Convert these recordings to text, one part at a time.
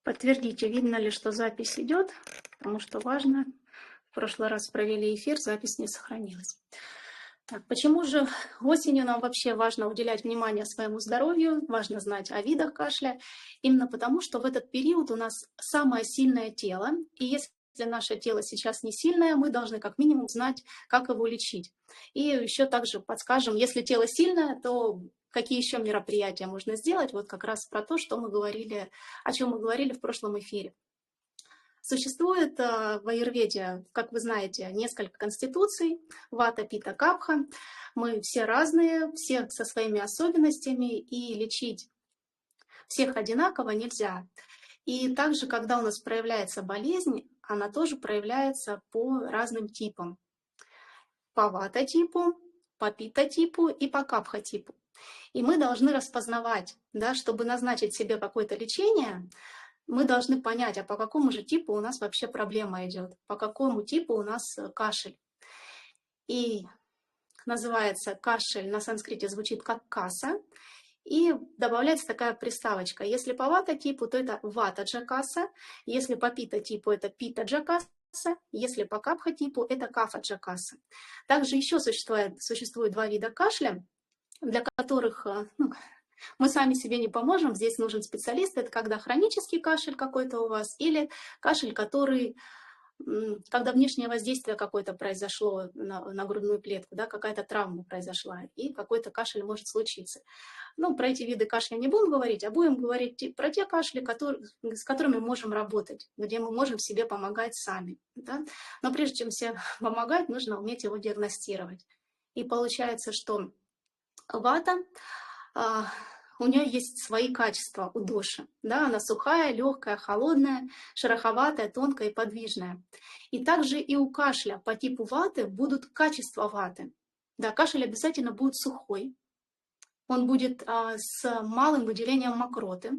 Подтвердите, видно ли, что запись идет, потому что важно. В прошлый раз провели эфир, запись не сохранилась. Так, почему же осенью нам вообще важно уделять внимание своему здоровью, важно знать о видах кашля? Именно потому, что в этот период у нас самое сильное тело, и если наше тело сейчас не сильное, мы должны как минимум знать, как его лечить. И еще также подскажем, если тело сильное, то какие еще мероприятия можно сделать, вот как раз про то, что мы говорили, о чем мы говорили в прошлом эфире. Существует в аюрведе, как вы знаете, несколько конституций, вата, пита, капха. Мы все разные, все со своими особенностями, и лечить всех одинаково нельзя. И также, когда у нас проявляется болезнь, она тоже проявляется по разным типам. По вата-типу, по пита-типу и по капха-типу. И мы должны распознавать, да, чтобы назначить себе какое-то лечение, мы должны понять, а по какому же типу у нас вообще проблема идет, по какому типу у нас кашель. И называется кашель, на санскрите звучит как каса, и добавляется такая приставочка. Если по вата-типу, то это вата-джакаса, если по пита-типу, это пита-джакаса, если по капха-типу, это кафа-джакаса. Также еще существует два вида кашля, для которых мы сами себе не поможем, здесь нужен специалист. Это когда хронический кашель какой-то у вас или кашель, который, когда внешнее воздействие какое-то произошло на грудную клетку, да, какая-то травма произошла, и какой-то кашель может случиться. Ну, про эти виды кашля не будем говорить, а будем говорить про те кашли, с которыми мы можем работать, где мы можем себе помогать сами. Да? Но прежде чем себе помогать, нужно уметь его диагностировать. И получается, что вата, у нее есть свои качества у доши. Да? Она сухая, легкая, холодная, шероховатая, тонкая и подвижная. И также и у кашля по типу ваты будут качества ваты. Да, кашель обязательно будет сухой. Он будет с малым выделением мокроты.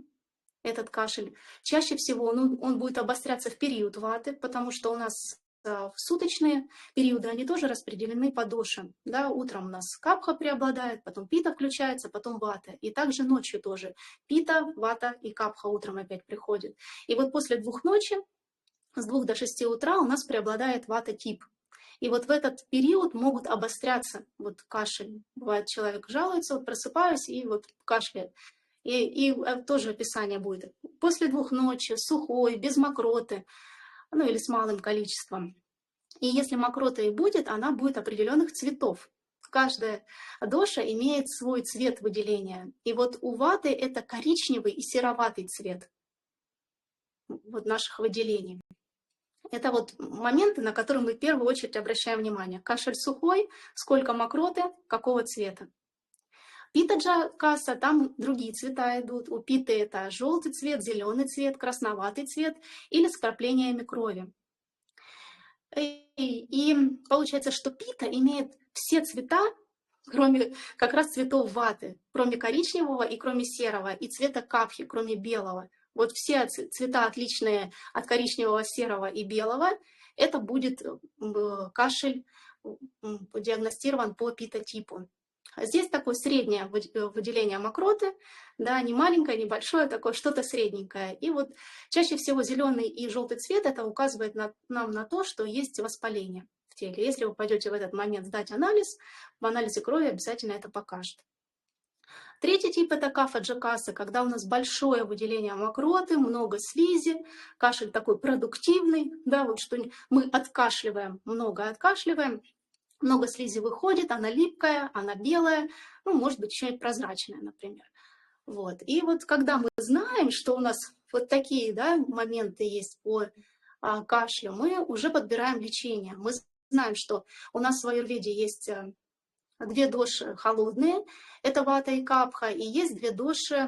Этот кашель. Чаще всего он будет обостряться в период ваты, потому что у нас в суточные периоды они тоже распределены по дошам. Да, утром у нас капха преобладает, потом пита включается, потом вата. И также ночью тоже пита, вата и капха утром опять приходит. И вот после 2 ночи, с 2 до 6 утра у нас преобладает вата-тип. И вот в этот период могут обостряться вот кашель. Бывает, человек жалуется, вот просыпаюсь и вот кашляет. И тоже описание будет. После 2 ночи, сухой, без мокроты, ну или с малым количеством. И если мокрота и будет, она будет определенных цветов. Каждая доша имеет свой цвет выделения. И вот у ваты это коричневый и сероватый цвет вот наших выделений. Это вот моменты, на которые мы в первую очередь обращаем внимание. Кашель сухой, сколько мокроты, какого цвета. Пита-джакаса, там другие цвета идут. У питы это желтый цвет, зеленый цвет, красноватый цвет или с вкраплениями крови. И получается, что пита имеет все цвета, кроме как раз цветов ваты, кроме коричневого и кроме серого, и цвета капхи, кроме белого. Вот все цвета, отличные от коричневого, серого и белого, это будет кашель диагностирован по пита-типу. Здесь такое среднее выделение мокроты, да, не маленькое, не большое, такое что-то средненькое. И вот чаще всего зеленый и желтый цвет это указывает нам на то, что есть воспаление в теле. Если вы пойдете в этот момент сдать анализ, в анализе крови обязательно это покажет. Третий тип это кафа-джакаса, когда у нас большое выделение мокроты, много слизи, кашель такой продуктивный, да, вот что мы откашливаем, много откашливаем. Много слизи выходит, она липкая, она белая, ну, может быть, еще и прозрачная, например. Вот. И вот когда мы знаем, что у нас вот такие, да, моменты есть по кашлю, мы уже подбираем лечение. Мы знаем, что у нас в аюрведе есть 2 доши холодные, это вата и капха, и есть 2 доши,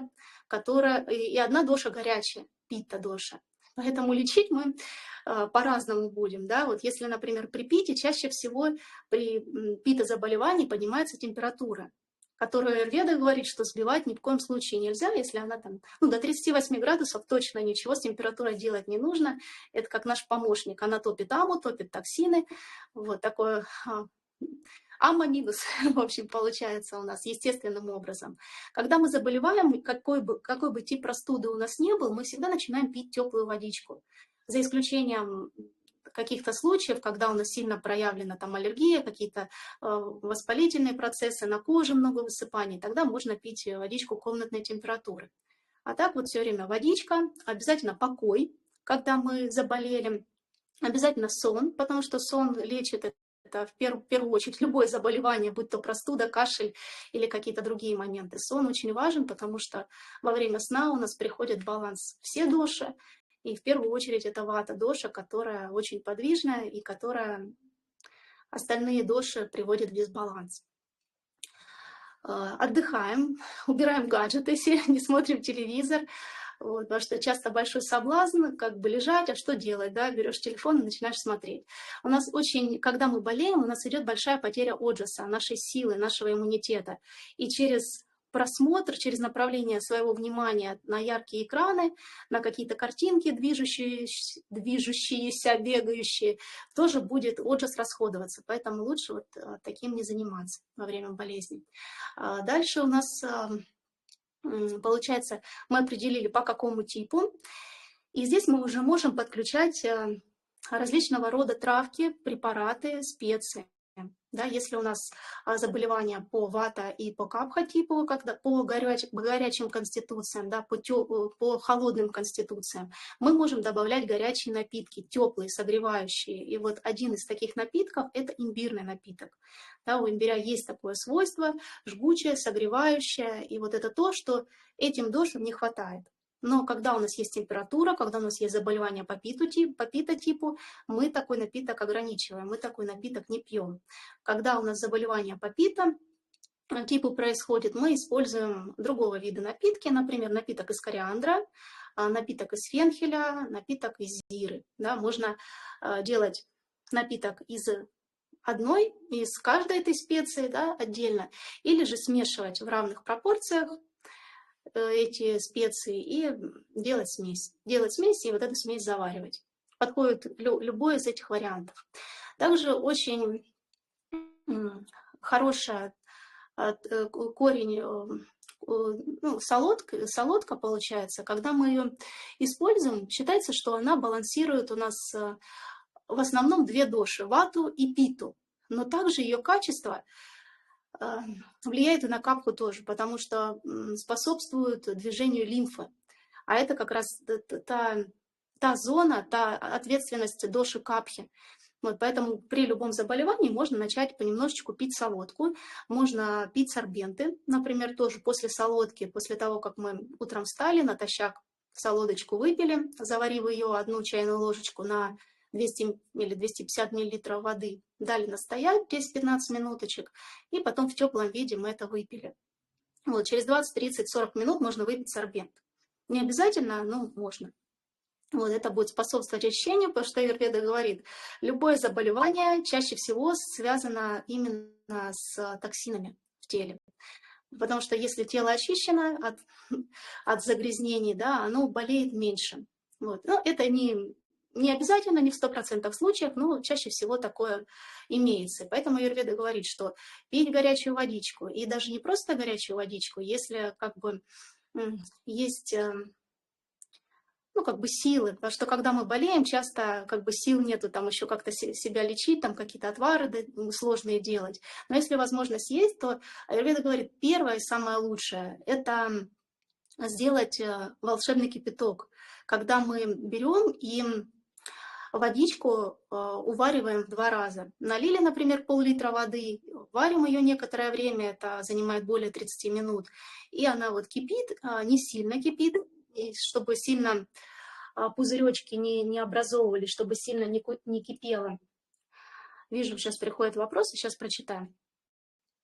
и 1 доша горячая, питта-доша. Поэтому лечить мы по-разному будем. Да? Вот если, например, при пите, чаще всего при пита-заболевании поднимается температура, которую аюрведа говорит, что сбивать ни в коем случае нельзя, если она там до 38 градусов точно ничего с температурой делать не нужно. Это как наш помощник. Она топит аму, топит токсины. Вот такое амма-минус, в общем, получается у нас естественным образом. Когда мы заболеваем, какой бы тип простуды у нас не был, мы всегда начинаем пить теплую водичку. За исключением каких-то случаев, когда у нас сильно проявлена там аллергия, какие-то воспалительные процессы на коже, много высыпаний, тогда можно пить водичку комнатной температуры. А так вот все время водичка, обязательно покой, когда мы заболели, обязательно сон, потому что сон лечит это в первую очередь любое заболевание, будь то простуда, кашель или какие-то другие моменты. Сон очень важен, потому что во время сна у нас приходит в баланс все доши, и в первую очередь это вата доша, которая очень подвижная и которая остальные доши приводит в дисбаланс. Отдыхаем, убираем гаджеты, если не смотрим телевизор, вот, потому что часто большой соблазн как бы лежать, а что делать, да, берешь телефон и начинаешь смотреть. У нас очень, когда мы болеем, у нас идет большая потеря оджаса, нашей силы, нашего иммунитета, и через просмотр, через направление своего внимания на яркие экраны, на какие-то картинки, движущиеся, бегающие, тоже будет оджас расходоваться, поэтому лучше вот таким не заниматься во время болезни. Дальше у нас, получается, мы определили, по какому типу, и здесь мы уже можем подключать различного рода травки, препараты, специи. Да, если у нас заболевания по вата и по капха типу, когда по горячим конституциям, да, по холодным конституциям, мы можем добавлять горячие напитки, теплые, согревающие. И вот один из таких напитков – это имбирный напиток. Да, у имбиря есть такое свойство, жгучее, согревающее, и вот это то, что этим дошам не хватает. Но когда у нас есть температура, когда у нас есть заболевание по пита-типу, мы такой напиток ограничиваем, мы такой напиток не пьем. Когда у нас заболевание по пита-типу происходит, мы используем другого вида напитки, например, напиток из кориандра, напиток из фенхеля, напиток из зиры. Да, можно делать напиток из каждой этой специи, да, отдельно, или же смешивать в равных пропорциях эти специи и делать смесь. Делать смесь и вот эту смесь заваривать. Подходит любой из этих вариантов. Также очень хорошая корень, ну, солодка получается. Когда мы ее используем, считается, что она балансирует у нас в основном две доши – вату и питу. Но также ее качество влияет и на капху тоже, потому что способствует движению лимфы. А это как раз та зона, та ответственность доши капхи. Вот, поэтому при любом заболевании можно начать понемножечку пить солодку. Можно пить сорбенты, например, тоже после солодки, после того, как мы утром встали, натощак солодочку выпили, заварив ее 1 чайную ложечку на 200 или 250 мл воды, дали настоять 10-15 минуточек, и потом в теплом виде мы это выпили. Вот, через 20, 30, 40 минут можно выпить сорбент. Не обязательно, но можно. Вот, это будет способствовать очищению, потому что аюрведа говорит, любое заболевание чаще всего связано именно с токсинами в теле. Потому что если тело очищено от загрязнений, да, оно болеет меньше. Вот. Но это не обязательно, не в 100% случаях, но чаще всего такое имеется. Поэтому аюрведа говорит, что пить горячую водичку, и даже не просто горячую водичку, если как бы есть ну, как бы силы, потому что когда мы болеем, часто как бы сил нету там еще как-то себя лечить, там какие-то отвары сложные делать. Но если возможность есть, то аюрведа говорит, первое и самое лучшее – это сделать волшебный кипяток, когда мы берем и водичку увариваем в 2 раза. Налили, например, пол-литра воды, варим ее некоторое время, это занимает более 30 минут, и она вот кипит, не сильно кипит, и чтобы сильно пузыречки не образовывались, чтобы сильно не кипело. Вижу, сейчас приходят вопросы, сейчас прочитаем.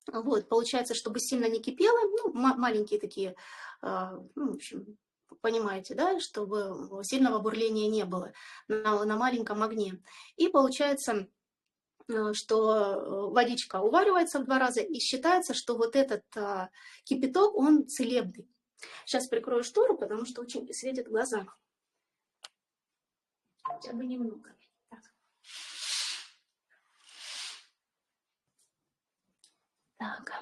Вот, получается, чтобы сильно не кипело, ну, маленькие такие, ну, в общем, понимаете, да, чтобы сильного бурления не было на маленьком огне. И получается, что водичка уваривается в 2 раза, и считается, что вот этот кипяток, он целебный. Сейчас прикрою штору, потому что очень светит глаза. Хотя бы немного. Так. Так,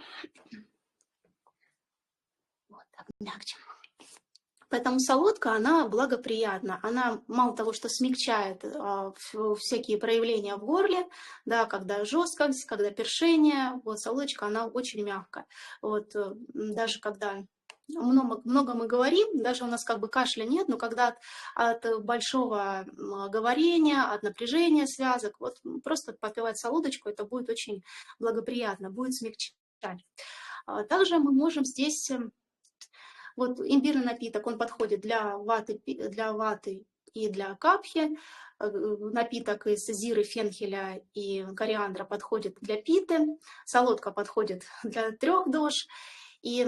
вот так мягче. Поэтому солодка, она благоприятна. Она мало того, что смягчает всякие проявления в горле, да, когда жесткость, когда першение, вот солодочка, она очень мягкая. Вот, даже когда много мы говорим, даже у нас как бы кашля нет, но когда от большого говорения, от напряжения связок, вот просто попивать солодочку, это будет очень благоприятно, будет смягчать. Также мы можем здесь... Вот имбирный напиток, он подходит для ваты и для капхи. Напиток из зиры, фенхеля и кориандра подходит для питы. Солодка подходит для 3 дож. И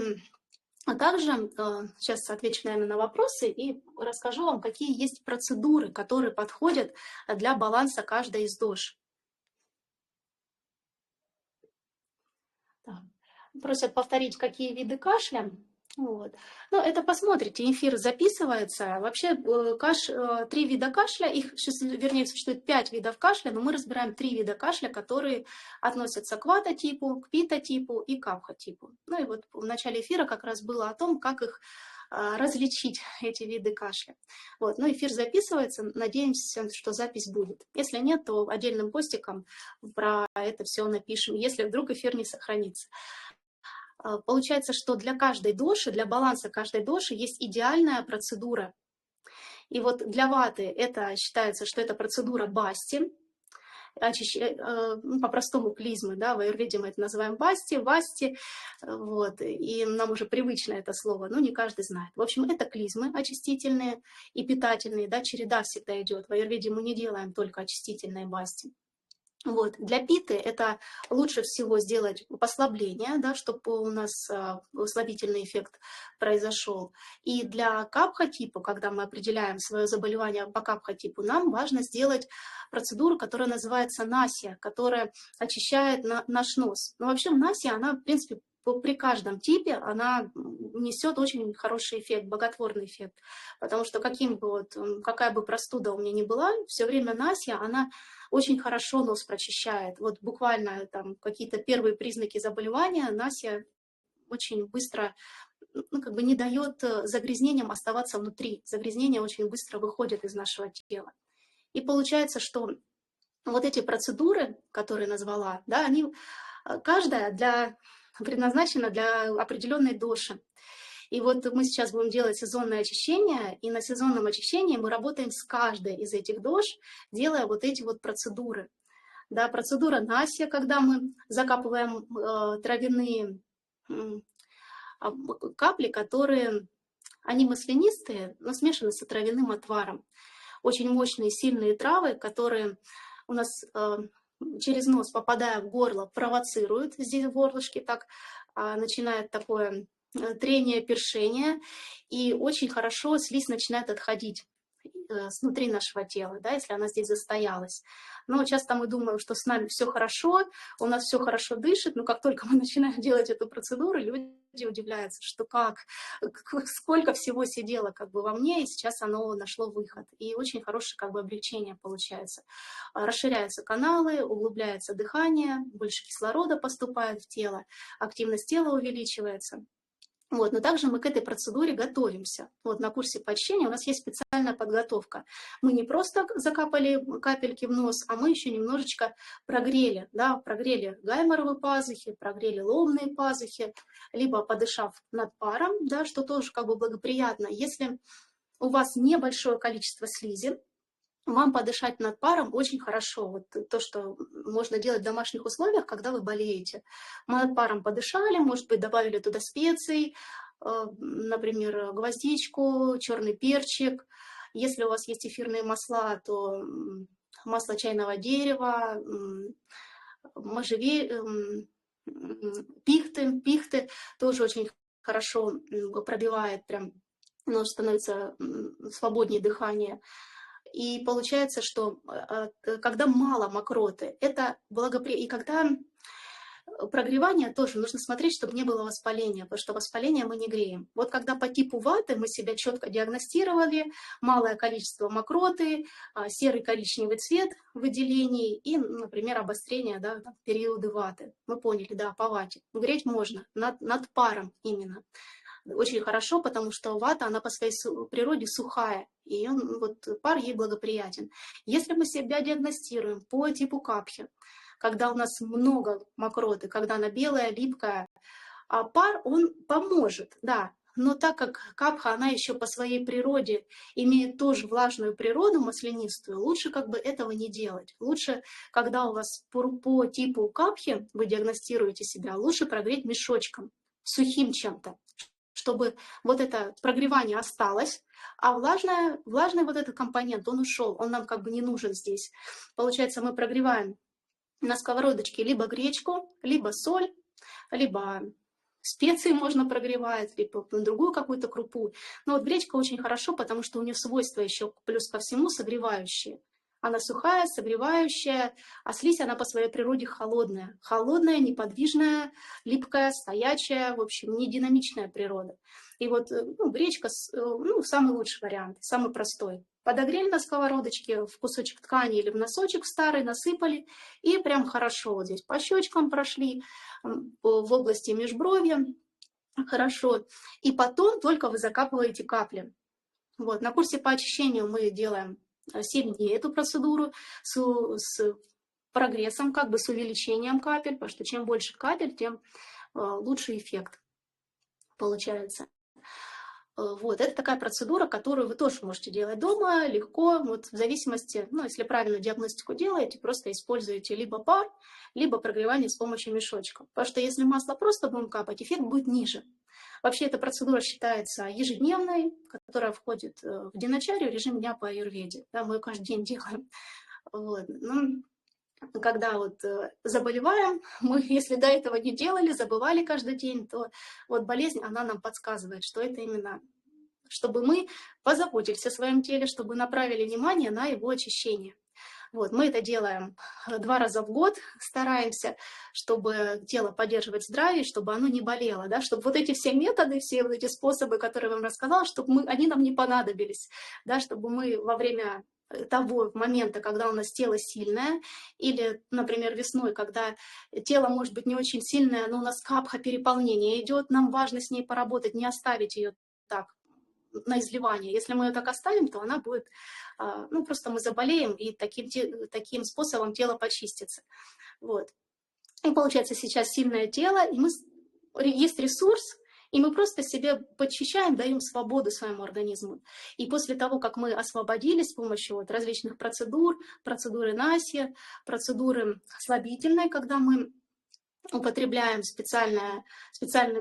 также сейчас отвечу, наверное, на вопросы и расскажу вам, какие есть процедуры, которые подходят для баланса каждой из дож. Так. Просят повторить, какие виды кашля. Вот. Ну, это посмотрите, эфир записывается. Вообще 3 вида кашля, вернее, существует 5 видов кашля, но мы разбираем 3 вида кашля, которые относятся к вата-типу, к пита-типу и капха-типу. Ну и вот в начале эфира как раз было о том, как их различить, эти виды кашля. Вот. Но эфир записывается, надеемся, что запись будет. Если нет, то отдельным постиком про это все напишем, если вдруг эфир не сохранится. Получается, что для каждой доши, для баланса каждой доши есть идеальная процедура. И вот для ваты это считается, что это процедура басти, по-простому клизмы, да, в аюрведе мы это называем басти, васти, вот, и нам уже привычно это слово, но не каждый знает. В общем, это клизмы очистительные и питательные, да, череда всегда идет. В аюрведе мы не делаем только очистительные басти. Вот. Для питы это лучше всего сделать послабление, да, чтобы у нас слабительный эффект произошел. И для капха-типа, когда мы определяем свое заболевание по капха-типу, нам важно сделать процедуру, которая называется насия, которая очищает наш нос. Но вообще насия, она, в принципе, при каждом типе она несет очень хороший эффект, благотворный эффект. Потому что какая бы простуда у меня ни была, все время насия, она очень хорошо нос прочищает. Вот буквально там какие-то первые признаки заболевания насия очень быстро, как бы не дает загрязнениям оставаться внутри. Загрязнения очень быстро выходят из нашего тела. И получается, что вот эти процедуры, которые назвала, да, они каждая предназначена для определенной доши. И вот мы сейчас будем делать сезонное очищение, и на сезонном очищении мы работаем с каждой из этих дож, делая вот эти вот процедуры. Да, процедура насия, когда мы закапываем травяные капли, которые, они маслянистые, но смешаны с травяным отваром. Очень мощные, сильные травы, которые у нас через нос, попадая в горло, провоцируют здесь в горлышке, так начинает такое трение, першение, и очень хорошо слизь начинает отходить снутри нашего тела, да, если она здесь застоялась. Но часто мы думаем, что с нами все хорошо, у нас все хорошо дышит, но как только мы начинаем делать эту процедуру, люди удивляются, что сколько всего сидело как бы во мне, и сейчас оно нашло выход. И очень хорошее как бы облегчение получается. Расширяются каналы, углубляется дыхание, больше кислорода поступает в тело, активность тела увеличивается. Вот, но также мы к этой процедуре готовимся. Вот на курсе по очищению у нас есть специальная подготовка. Мы не просто закапали капельки в нос, а мы еще немножечко прогрели, да, прогрели гайморовые пазухи, прогрели лобные пазухи, либо подышав над паром, да, что тоже как бы благоприятно. Если у вас небольшое количество слизи, вам подышать над паром очень хорошо. Вот то, что можно делать в домашних условиях, когда вы болеете. Мы над паром подышали, может быть, добавили туда специй, например, гвоздичку, черный перчик. Если у вас есть эфирные масла, то масло чайного дерева, пихты тоже очень хорошо пробивает, прям нос становится свободнее дыхание. И получается, что когда мало мокроты, это благоприятно. И когда прогревание тоже нужно смотреть, чтобы не было воспаления, потому что воспаление мы не греем. Вот когда по типу ваты мы себя четко диагностировали, малое количество мокроты, серый коричневый цвет выделений и, например, обострение, да, периоды ваты. Мы поняли, да, по вате. Греть можно, над паром именно. Очень хорошо, потому что вата, она по своей природе сухая, и вот пар ей благоприятен. Если мы себя диагностируем по типу капхи, когда у нас много мокроты, когда она белая, липкая, а пар, он поможет, да. Но так как капха, она еще по своей природе имеет тоже влажную природу, маслянистую, лучше как бы этого не делать. Лучше, когда у вас по типу капхи вы диагностируете себя, лучше прогреть мешочком, сухим чем-то, чтобы вот это прогревание осталось, а влажный вот этот компонент, он ушел, он нам как бы не нужен здесь. Получается, мы прогреваем на сковородочке либо гречку, либо соль, либо специи можно прогревать, либо на другую какую-то крупу. Но вот гречка очень хорошо, потому что у нее свойства еще плюс ко всему согревающие. Она сухая, согревающая, а слизь она по своей природе холодная. Холодная, неподвижная, липкая, стоячая, в общем, не динамичная природа. И вот гречка самый лучший вариант, самый простой. Подогрели на сковородочке в кусочек ткани или в носочек старый, насыпали, и прям хорошо вот здесь по щечкам прошли, в области межбровья, хорошо. И потом только вы закапываете капли. Вот, на курсе по очищению мы делаем 7 дней эту процедуру с прогрессом, как бы с увеличением капель, потому что чем больше капель, тем лучший эффект получается. Вот, это такая процедура, которую вы тоже можете делать дома, легко, вот в зависимости, если правильную диагностику делаете, просто используете либо пар, либо прогревание с помощью мешочков. Потому что если масло просто будем капать, эффект будет ниже. Вообще эта процедура считается ежедневной, которая входит в диначарию, режим дня по аюрведе. Да, мы ее каждый день делаем. Вот. Когда вот заболеваем, мы, если до этого не делали, забывали каждый день, то вот болезнь, она нам подсказывает, что это именно, чтобы мы позаботились о своем теле, чтобы направили внимание на его очищение. Вот, мы это делаем 2 раза в год, стараемся, чтобы тело поддерживать здравие, чтобы оно не болело, да, чтобы вот эти все методы, все вот эти способы, которые я вам рассказала, чтобы они нам не понадобились, да, чтобы мы во время того момента, когда у нас тело сильное, или, например, весной, когда тело может быть не очень сильное, но у нас капха переполнения идет, нам важно с ней поработать, не оставить ее так на изливание. Если мы ее так оставим, то она будет, просто мы заболеем, и таким способом тело почистится. Вот. И получается сейчас сильное тело, и есть ресурс, и мы просто себе подчищаем, даем свободу своему организму. И после того, как мы освободились с помощью различных процедур, процедуры Наси, процедуры слабительной, когда мы употребляем специальные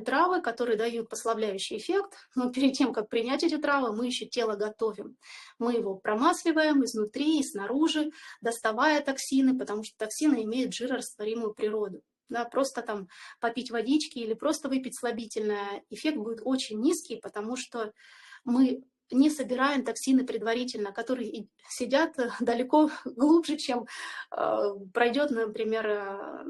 травы, которые дают послабляющий эффект, но перед тем, как принять эти травы, мы еще тело готовим. Мы его промасливаем изнутри и снаружи, доставая токсины, потому что токсины имеют жирорастворимую природу. Да, просто там попить водички или просто выпить слабительное, эффект будет очень низкий, потому что мы не собираем токсины предварительно, которые сидят далеко глубже, чем пройдет, например,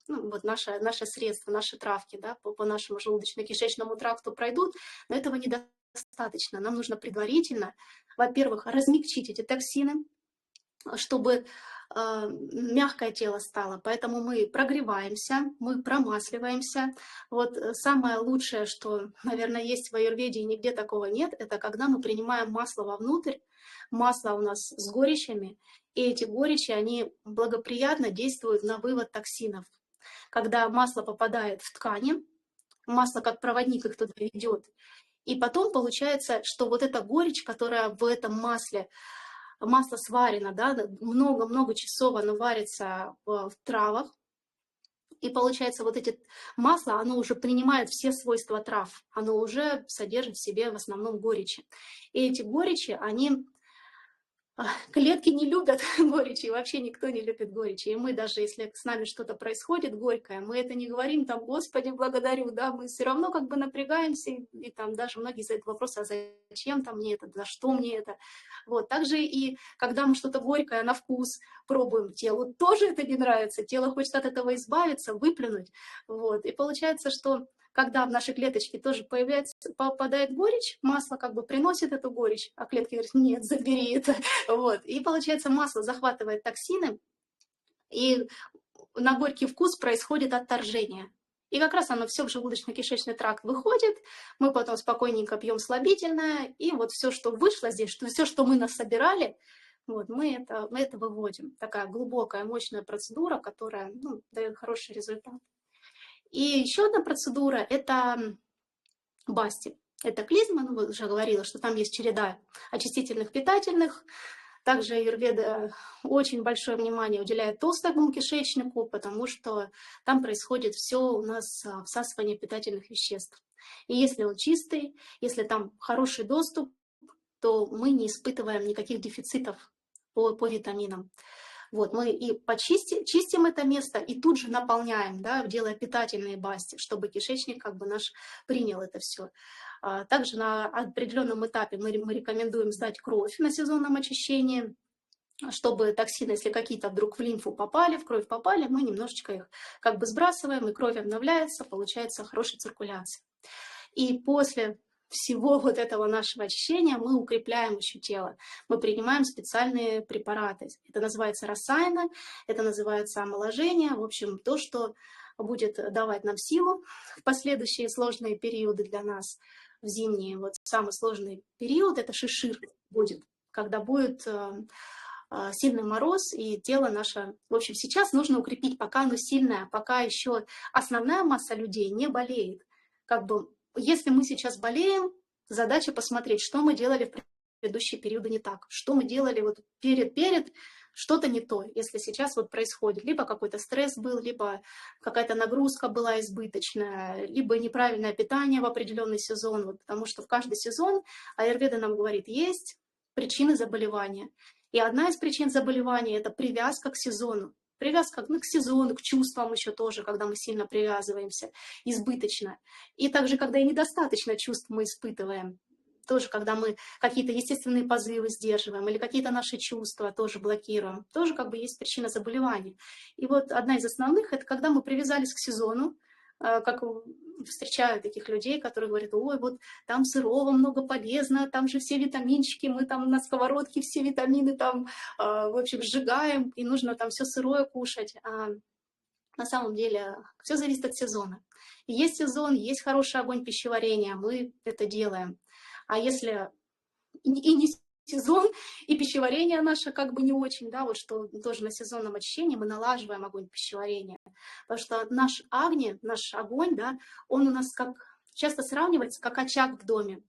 вот наше средство, наши травки, да, по нашему желудочно-кишечному тракту пройдут, но этого недостаточно. Нам нужно предварительно, во-первых, размягчить эти токсины, чтобы мягкое тело стало. Поэтому мы прогреваемся, мы промасливаемся. Вот самое лучшее, что, наверное, есть в аюрведе, и нигде такого нет, это когда мы принимаем масло вовнутрь. Масло у нас с горечами, и эти горечи, они благоприятно действуют на вывод токсинов. Когда масло попадает в ткани, масло как проводник их туда ведет, и потом получается, что вот эта горечь, которая в этом масле, масло сварено, да, много-много часов оно варится в травах, и получается вот эти масло, оно уже принимает все свойства трав, оно уже содержит в себе в основном горечи. И эти горечи, они Клетки не любят горечи, вообще никто не любит горечи. И мы даже, если с нами что-то происходит горькое, мы это не говорим там, Господи, благодарю, да, мы все равно как бы напрягаемся, и там даже многие задают вопрос, а зачем там мне это, за что мне это. Вот, также и когда мы что-то горькое на вкус пробуем, телу тоже это не нравится, тело хочет от этого избавиться, выплюнуть. Вот, и получается, что когда в нашей клеточке тоже попадает горечь, масло как бы приносит эту горечь, а клетки говорят, нет, забери это. Вот. И получается, масло захватывает токсины, и на горький вкус происходит отторжение. И как раз оно все в желудочно-кишечный тракт выходит, мы потом спокойненько пьем слабительное, и вот все, что вышло здесь, все, что мы насобирали, вот, мы это выводим. Такая глубокая, мощная процедура, которая дает хороший результат. И еще одна процедура – это басти. Это клизма, уже говорила, что там есть череда очистительных, питательных. Также аюрведа очень большое внимание уделяет толстому кишечнику, потому что там происходит все у нас всасывание питательных веществ. И если он чистый, если там хороший доступ, то мы не испытываем никаких дефицитов по витаминам. Вот, мы и чистим это место, и тут же наполняем, да, делая питательные басти, чтобы кишечник как бы наш принял это все. Также на определенном этапе мы рекомендуем сдать кровь на сезонном очищении, чтобы токсины, если какие-то вдруг в лимфу попали, в кровь попали, мы немножечко их как бы сбрасываем, и кровь обновляется, получается хорошая циркуляция. И после всего вот этого нашего очищения мы укрепляем еще тело. Мы принимаем специальные препараты. Это называется рассаяна, это называется омоложение. В общем, то, что будет давать нам силу в последующие сложные периоды для нас, в зимние. Вот самый сложный период – это шишир будет, когда будет сильный мороз, и тело наше... В общем, сейчас нужно укрепить, пока оно сильное, пока еще основная масса людей не болеет. Как бы, если мы сейчас болеем, задача посмотреть, что мы делали в предыдущие периоды не так, что мы делали вот перед, что-то не то, если сейчас вот происходит. Либо какой-то стресс был, либо какая-то нагрузка была избыточная, либо неправильное питание в определенный сезон, вот, потому что в каждый сезон аюрведа нам говорит, есть причины заболевания. И одна из причин заболевания – это привязка к сезону. Привязка к сезону, к чувствам еще тоже, когда мы сильно привязываемся, избыточно. И также, когда и недостаточно чувств мы испытываем. Тоже, когда мы какие-то естественные позывы сдерживаем или какие-то наши чувства тоже блокируем. Тоже как бы есть причина заболевания. И вот одна из основных – это когда мы привязались к сезону, как встречаю таких людей, которые говорят, ой, вот там сырого много полезно, там же все витаминчики, мы там на сковородке все витамины там, в общем, сжигаем, и нужно там все сырое кушать. А на самом деле все зависит от сезона. И есть сезон, есть хороший огонь пищеварения, мы это делаем. А если и не сезон, и пищеварение наше как бы не очень, да, вот что тоже на сезонном очищении мы налаживаем огонь пищеварения. Потому что наш огонь, да, он у нас как часто сравнивается как очаг в доме.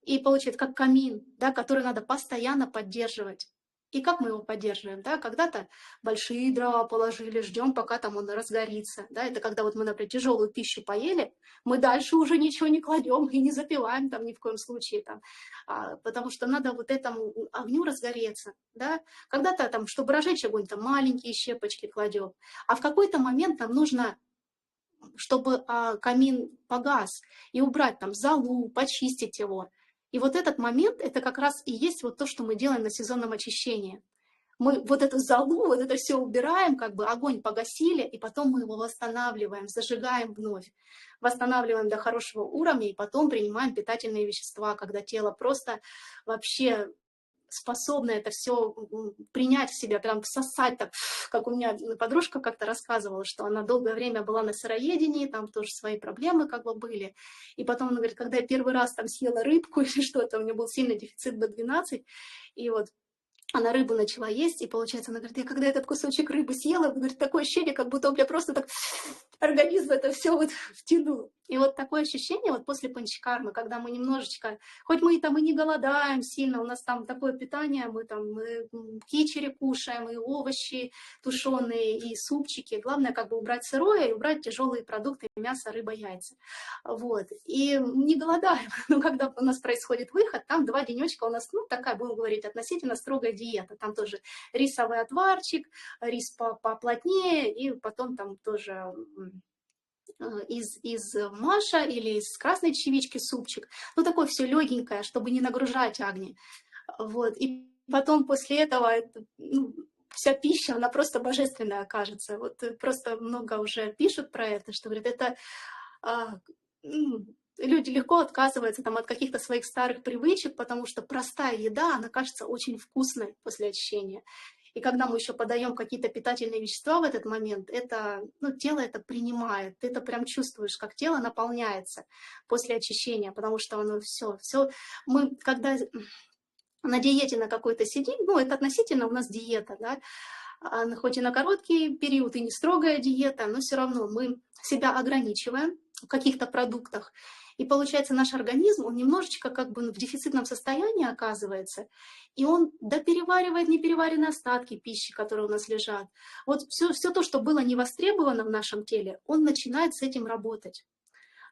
И получается как камин, да, который надо постоянно поддерживать. И как мы его поддерживаем? Да? Когда-то большие дрова положили, ждем, пока там он разгорится. Да? Это когда вот мы, например, тяжелую пищу поели, мы дальше уже ничего не кладем и не запиваем там ни в коем случае. Там, потому что надо вот этому огню разгореться. Да? Когда-то, там, чтобы разжечь огонь, там маленькие щепочки кладем. А в какой-то момент нам нужно, чтобы камин погас, и убрать там золу, почистить его. И вот этот момент, это как раз и есть вот то, что мы делаем на сезонном очищении. Мы вот эту золу, вот это все убираем, как бы огонь погасили, и потом мы его восстанавливаем, зажигаем вновь. Восстанавливаем до хорошего уровня, и потом принимаем питательные вещества, когда тело просто вообще способна это все принять в себя, прям всосать, так, как у меня подружка как-то рассказывала, что она долгое время была на сыроедении, там тоже свои проблемы как бы были, и потом она говорит, когда я первый раз там съела рыбку или что-то, у меня был сильный дефицит B12, и вот она рыбу начала есть, и получается, она говорит, я когда этот кусочек рыбы съела, говорит, такое ощущение, как будто у меня просто так организм это все вот втянул. И вот такое ощущение вот после панчакармы, когда мы немножечко, хоть мы там и не голодаем сильно, у нас там такое питание, мы там кичери кушаем, и овощи тушеные, и супчики. Главное как бы убрать сырое и убрать тяжелые продукты, мясо, рыба, яйца. Вот. И не голодаем. Но когда у нас происходит выход, там 2 денечка у нас, ну, такая, будем говорить, относительно строгая диета. Там тоже рисовый отварчик, рис поплотнее, и потом там тоже из маша или из красной чечевички супчик. Ну, такое все легенькое, чтобы не нагружать Агни. Вот. И потом после этого ну, вся пища, она просто божественная окажется. Вот просто много уже пишут про это, что говорят, это люди легко отказываются там, от каких-то своих старых привычек, потому что простая еда, она кажется очень вкусной после очищения. И когда мы еще подаем какие-то питательные вещества в этот момент, это, ну, тело это принимает. Ты это прям чувствуешь, как тело наполняется после очищения, потому что оно все. Мы, когда на диете на какой-то сидим, ну, это относительно у нас диета, да, хоть и на короткий период, и не строгая диета, но все равно мы себя ограничиваем в каких-то продуктах. И получается, наш организм, он немножечко как бы в дефицитном состоянии оказывается, и он допереваривает непереваренные остатки пищи, которые у нас лежат. Вот все то, что было не востребовано в нашем теле, он начинает с этим работать.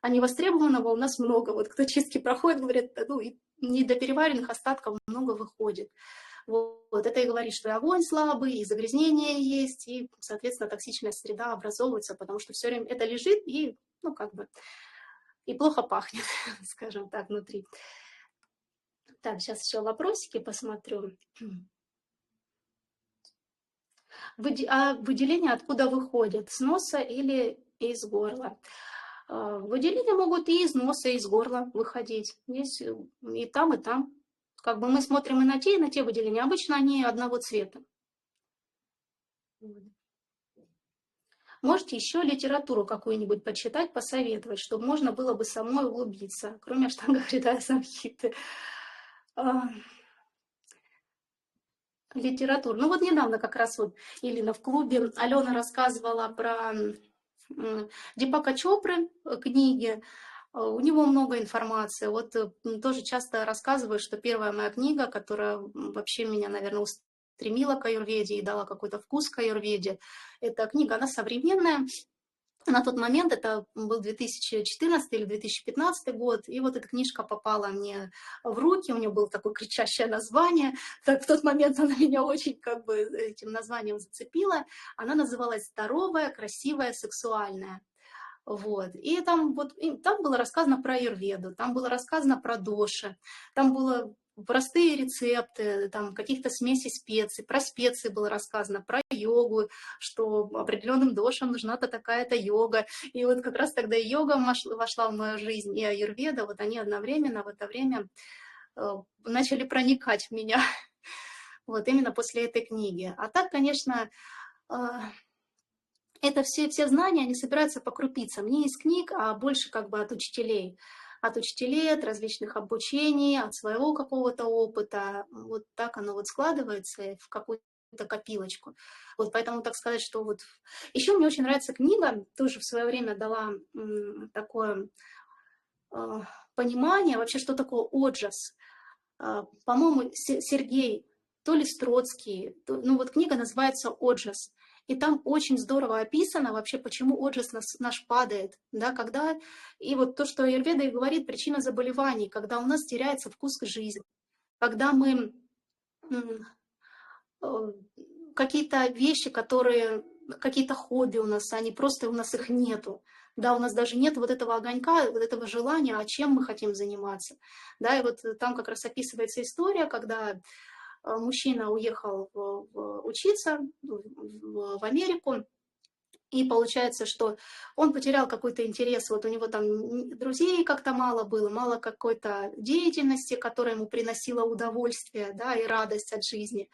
А невостребованного у нас много. Вот кто чистки проходит, говорит, ну, и недопереваренных остатков много выходит. Вот это и говорит, что и огонь слабый, и загрязнение есть, и, соответственно, токсичная среда образовывается, потому что все время это лежит и, ну, как бы, и плохо пахнет, скажем так, внутри. Так, сейчас еще вопросики посмотрю. Выделения откуда выходят? С носа или из горла? Выделения могут и из носа, и из горла выходить. Есть и там, и там. Как бы мы смотрим и на те выделения. Обычно они одного цвета. Можете еще литературу какую-нибудь почитать, посоветовать, чтобы можно было бы самой углубиться, кроме Аштанга Хридая Самхиты. Литературу. Ну вот недавно как раз вот Илина в клубе Алена рассказывала про Дипака Чопры книги. У него много информации. Вот тоже часто рассказываю, что первая моя книга, которая вообще меня, наверное, устремила к аюрведе и дала какой-то вкус к аюрведе, эта книга, она современная. На тот момент, это был 2014 или 2015 год, и вот эта книжка попала мне в руки, у нее было такое кричащее название, так в тот момент она меня очень как бы этим названием зацепила. Она называлась «Здоровая, красивая, сексуальная». Вот. И там, вот, там было рассказано про аюрведу, там было рассказано про доши, там было простые рецепты, там каких-то смесей специй, про специи было рассказано, про йогу, что определенным дошам нужна-то такая-то йога. И вот как раз тогда йога вошла в мою жизнь, и аюрведа, вот они одновременно в это время начали проникать в меня, вот именно после этой книги. А так, конечно, это все знания, они собираются по крупицам, не из книг, а больше как бы от учителей, от различных обучений, от своего какого-то опыта. Вот так оно вот складывается в какую-то копилочку. Вот поэтому так сказать, что вот... Еще мне очень нравится книга, тоже в свое время дала такое понимание, вообще, что такое оджас. По-моему, Сергей, то ли Строцкий, ну вот книга называется «Оджас». И там очень здорово описано вообще, почему оджас наш падает, да, когда... И вот то, что аюрведа и говорит, причина заболеваний, когда у нас теряется вкус к жизни, когда мы какие-то вещи, которые, какие-то хобби у нас, они просто у нас их нету. Да, у нас даже нет вот этого огонька, вот этого желания, а чем мы хотим заниматься. Да, и вот там как раз описывается история, когда мужчина уехал учиться в Америку, и получается, что он потерял какой-то интерес, вот у него там друзей как-то мало было, мало какой-то деятельности, которая ему приносила удовольствие, да, и радость от жизни.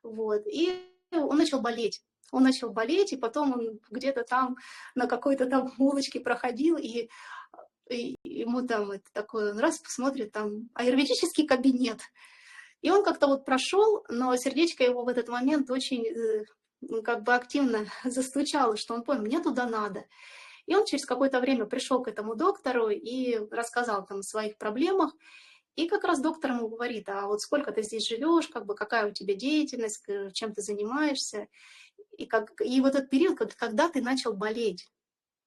Вот. И он начал болеть. Он начал болеть, и потом он где-то там на какой-то там улочке проходил, и ему там это такой, он раз посмотрит, там аюрведический кабинет. И он как-то вот прошел, но сердечко его в этот момент очень как бы активно застучало, что он понял, мне туда надо. И он через какое-то время пришел к этому доктору и рассказал там о своих проблемах. И как раз доктор ему говорит, а вот сколько ты здесь живешь, как бы какая у тебя деятельность, чем ты занимаешься. И вот этот период, когда ты начал болеть.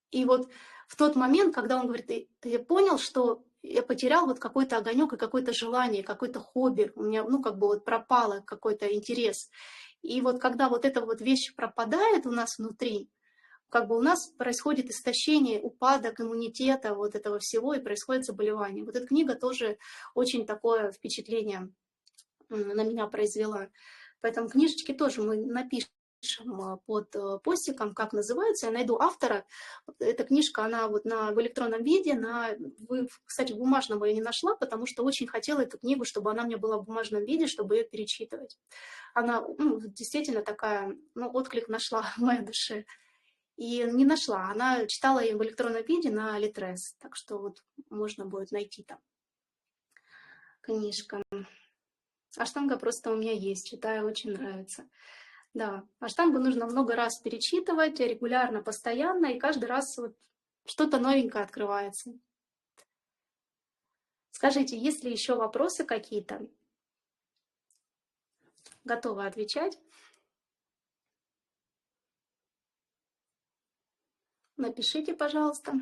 И вот в тот момент, когда он говорит, ты понял, что я потерял вот какой-то огонек и какое-то желание, какое-то хобби, у меня, ну, как бы вот пропало какой-то интерес. И вот когда вот эта вот вещь пропадает у нас внутри, как бы у нас происходит истощение, упадок иммунитета, вот этого всего, и происходит заболевание. Вот эта книга тоже очень такое впечатление на меня произвела. Поэтому книжечки тоже мы напишем под постиком, как называется. Я найду автора. Эта книжка, она вот в электронном виде. Кстати, бумажного я не нашла, потому что очень хотела эту книгу, чтобы она у меня была в бумажном виде, чтобы ее перечитывать. Она действительно такая, отклик нашла в моей душе. И не нашла. Она читала ее в электронном виде на Литрес. Так что вот можно будет найти там книжка. Аштанга просто у меня есть, читаю, очень нравится. Да, аштангу нужно много раз перечитывать, регулярно, постоянно, и каждый раз вот что-то новенькое открывается. Скажите, есть ли еще вопросы какие-то? Готова отвечать? Напишите, пожалуйста.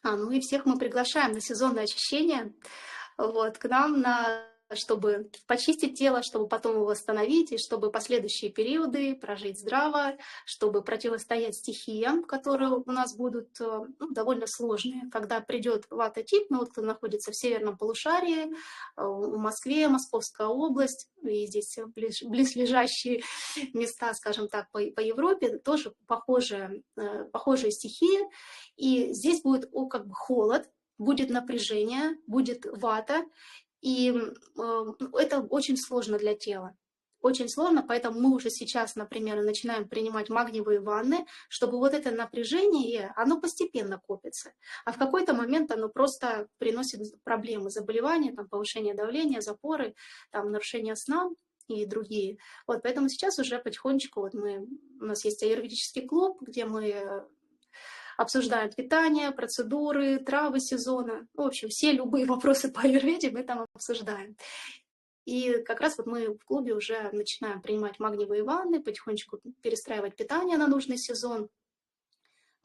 Ну и всех мы приглашаем на сезонное очищение. Вот, к нам чтобы почистить тело, чтобы потом его восстановить, и чтобы последующие периоды прожить здраво, чтобы противостоять стихиям, которые у нас будут довольно сложные. Когда придет вата-тип, вот кто находится в северном полушарии, в Москве, Московская область, и здесь близлежащие места, скажем так, по Европе, тоже похожие стихии. И здесь будет как бы холод, будет напряжение, будет вата, и это очень сложно для тела. Очень сложно, поэтому мы уже сейчас, например, начинаем принимать магниевые ванны, чтобы вот это напряжение, оно постепенно копится. А в какой-то момент оно просто приносит проблемы, заболевания, там, повышение давления, запоры, там, нарушение сна и другие. Вот, поэтому сейчас уже потихонечку у нас есть аюрведический клуб, где мы обсуждаем питание, процедуры, травы сезона. В общем, все любые вопросы по аюрведе мы там обсуждаем. И как раз вот мы в клубе уже начинаем принимать магниевые ванны, потихонечку перестраивать питание на нужный сезон.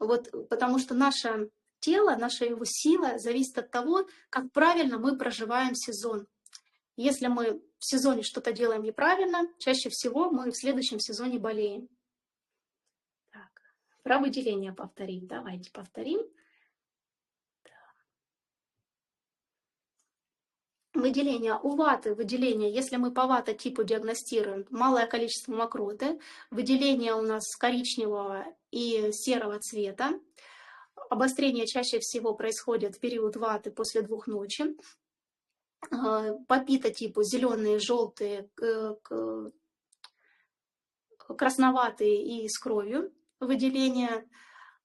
Вот, потому что наше тело, наша его сила зависит от того, как правильно мы проживаем сезон. Если мы в сезоне что-то делаем неправильно, чаще всего мы в следующем сезоне болеем. Так, про выделение повторить. Давайте повторим. Выделение у ваты, если мы по вата-типу диагностируем малое количество мокроты, выделение у нас коричневого и серого цвета. Обострение чаще всего происходит в период ваты после 2 ночи. По пита-типу зеленые, желтые, красноватые и с кровью выделение.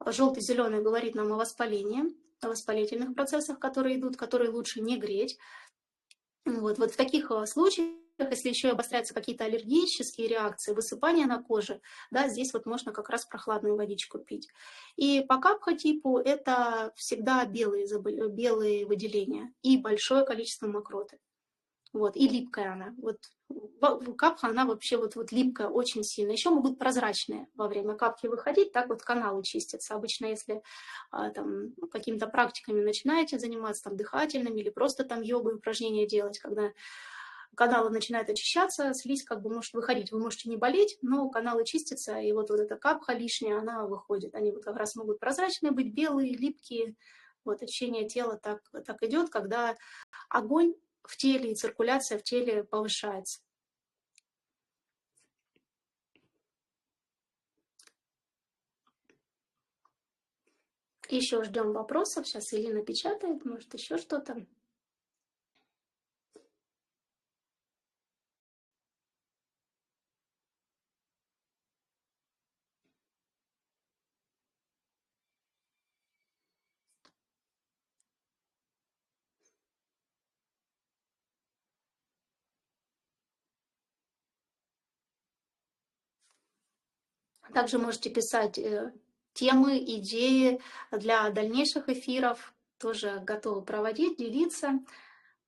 Желтый-зеленый говорит нам о воспалении, о воспалительных процессах, которые идут, которые лучше не греть. Вот в таких случаях, если еще обостряются какие-то аллергические реакции, высыпания на коже, да, здесь вот можно как раз прохладную водичку пить. И по капха-типу это всегда белые выделения и большое количество мокроты. Вот, и липкая она. Вот капха, она вообще вот липкая очень сильно. Еще могут прозрачные во время капки выходить, так вот каналы чистятся. Обычно, если там какими-то практиками начинаете заниматься, там дыхательными или просто там йогой упражнения делать, когда каналы начинают очищаться, слизь как бы может выходить. Вы можете не болеть, но каналы чистятся, и вот эта капха лишняя, она выходит. Они вот как раз могут прозрачные быть, белые, липкие. Вот очищение тела так идет, когда огонь в теле и циркуляция в теле повышается. Еще ждем вопросов. Сейчас Елена печатает, может еще что-то. Также можете писать темы, идеи для дальнейших эфиров. Тоже готовы проводить, делиться.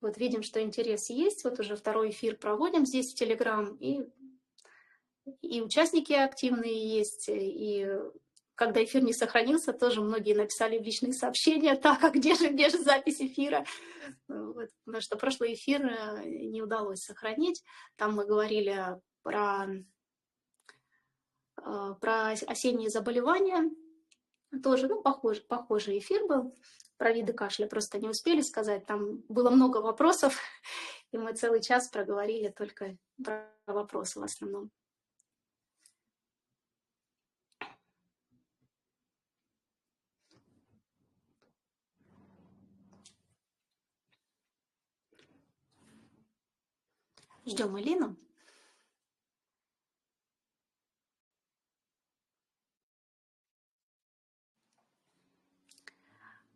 Вот видим, что интерес есть. Вот уже второй эфир проводим здесь в Телеграм. И участники активные есть. И когда эфир не сохранился, тоже многие написали в личные сообщения: так, а где же запись эфира? Вот, потому что прошлый эфир не удалось сохранить. Там мы говорили про осенние заболевания. Тоже, ну, похожий эфир был. Про виды кашля просто не успели сказать. Там было много вопросов, и мы целый час проговорили только про вопросы в основном. Ждем Элину.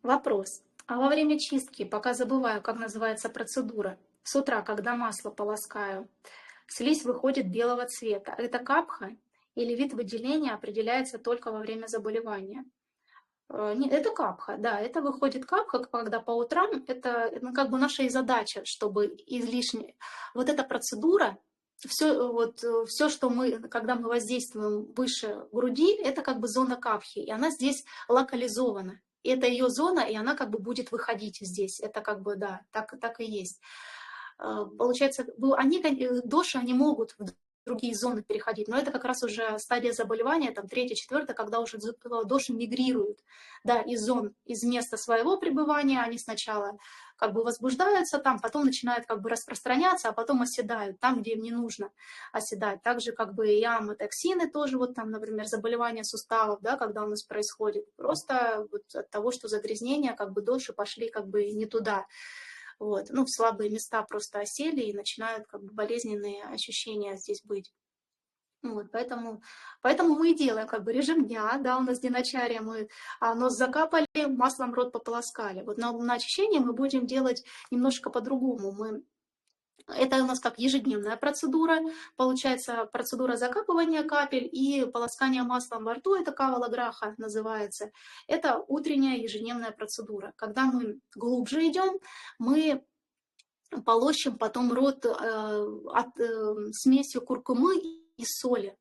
Вопрос. А во время чистки, пока забываю, как называется процедура, с утра, когда масло полоскаю, слизь выходит белого цвета. Это капха или вид выделения определяется только во время заболевания? Нет, это капха, да, это выходит капха, когда по утрам, это ну, как бы наша и задача, чтобы излишне... Вот эта процедура, все, что мы, когда мы воздействуем выше груди, это как бы зона капхи, и она здесь локализована. И это ее зона, и она как бы будет выходить здесь. Это как бы, да, так и есть. Получается, доши, они могут в другие зоны переходить, но это как раз уже стадия заболевания, там, 3-я, 4-я, когда уже доши мигрируют, да, из места своего пребывания, они сначала как бы возбуждаются там, потом начинают как бы распространяться, а потом оседают там, где им не нужно оседать. Также как бы и амотоксины тоже, вот там, например, заболевания суставов, да, когда у нас происходит, просто вот от того, что загрязнения, как бы доши пошли как бы не туда. Вот. Ну, в слабые места просто осели и начинают как бы болезненные ощущения здесь быть. Вот, поэтому мы и делаем как бы режим дня, да, у нас диночария, мы нос закапали, маслом рот пополоскали. Вот на очищение мы будем делать немножко по-другому. Это у нас как ежедневная процедура, получается процедура закапывания капель и полоскания маслом во рту, это кавала граха называется. Это утренняя ежедневная процедура. Когда мы глубже идем, мы полощем потом рот смесью куркумы и соли.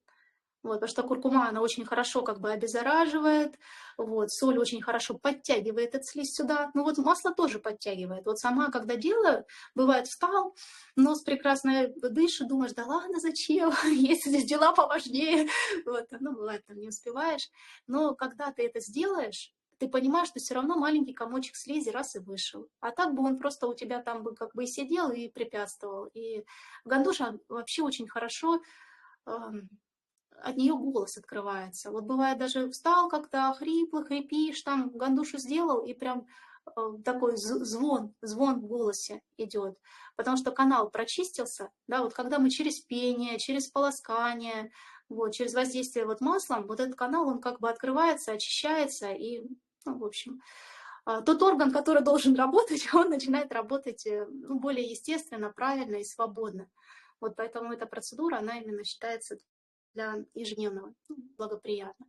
Вот, потому что куркума, она очень хорошо как бы обеззараживает, вот, соль очень хорошо подтягивает эту слизь сюда. Ну вот масло тоже подтягивает. Вот сама, когда делаю, бывает встал, нос прекрасно дышит, думаешь, да ладно, зачем, есть здесь дела поважнее. Вот, ну бывает, там не успеваешь. Но когда ты это сделаешь, ты понимаешь, что все равно маленький комочек слизи раз и вышел. А так бы он просто у тебя там бы как бы и сидел и препятствовал. И гандуша вообще очень хорошо от нее голос открывается. Вот бывает даже встал как-то, хрипишь, там гандушу сделал, и прям такой звон в голосе идет. Потому что канал прочистился, да, вот когда мы через пение, через полоскание, вот, через воздействие вот маслом, вот этот канал, он как бы открывается, очищается, и, ну, в общем, тот орган, который должен работать, он начинает работать ну, более естественно, правильно и свободно. Вот поэтому эта процедура, она именно считается для ежедневного, ну, благоприятно.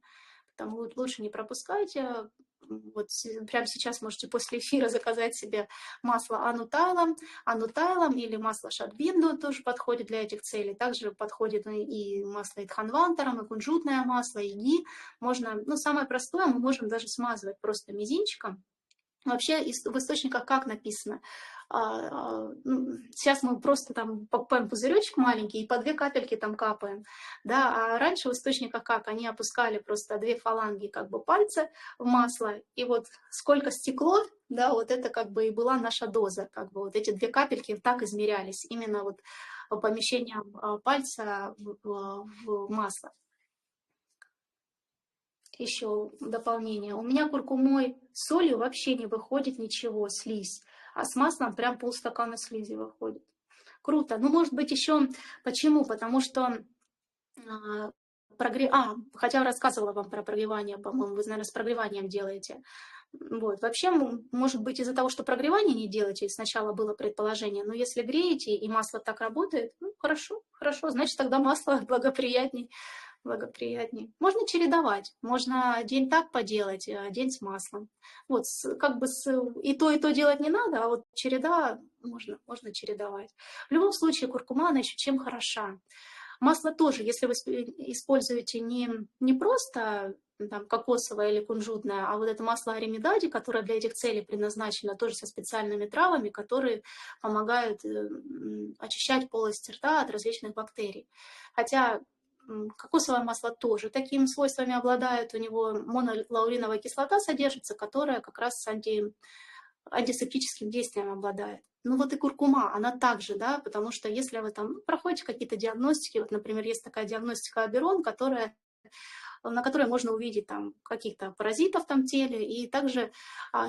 Потому лучше не пропускайте. Вот прямо сейчас можете после эфира заказать себе масло анутайлом или масло шатбинду, тоже подходит для этих целей. Также подходит и масло итханвантаром, и кунжутное масло, и ги. Можно, ну, самое простое, мы можем даже смазывать просто мизинчиком. Вообще в источниках как написано? Сейчас мы просто там покупаем пузыречек маленький и по 2 капельки там капаем. Да? А раньше в источниках как? Они опускали просто 2 фаланги как бы пальца в масло, и вот сколько стекло, да, вот это как бы и была наша доза. Как бы вот эти 2 капельки так измерялись, именно вот помещением пальца в масло. Еще дополнение. У меня куркумой с солью вообще не выходит ничего, слизь. А с маслом прям полстакана слизи выходит. Круто. Ну, может быть, еще почему? Потому что хотя рассказывала вам про прогревание, по-моему, вы, наверное, с прогреванием делаете. Вот. Вообще, может быть, из-за того, что прогревание не делаете, сначала было предположение, но если греете и масло так работает, ну, хорошо, значит, тогда масло благоприятней. благоприятнее. Можно чередовать, можно день так поделать, день с маслом. Вот, как бы и то делать не надо, а вот череда можно чередовать. В любом случае, куркума, она еще чем хороша. Масло тоже, если вы используете не просто там, кокосовое или кунжутное, а вот это масло аримидади, которое для этих целей предназначено, тоже со специальными травами, которые помогают очищать полость рта от различных бактерий. Хотя кокосовое масло тоже такими свойствами обладает, у него монолауриновая кислота содержится, которая как раз с антисептическим действием обладает. Ну вот и куркума, она также, да, потому что если вы там проходите какие-то диагностики, вот, например, есть такая диагностика Аберон, на которой можно увидеть там каких-то паразитов в там теле, и также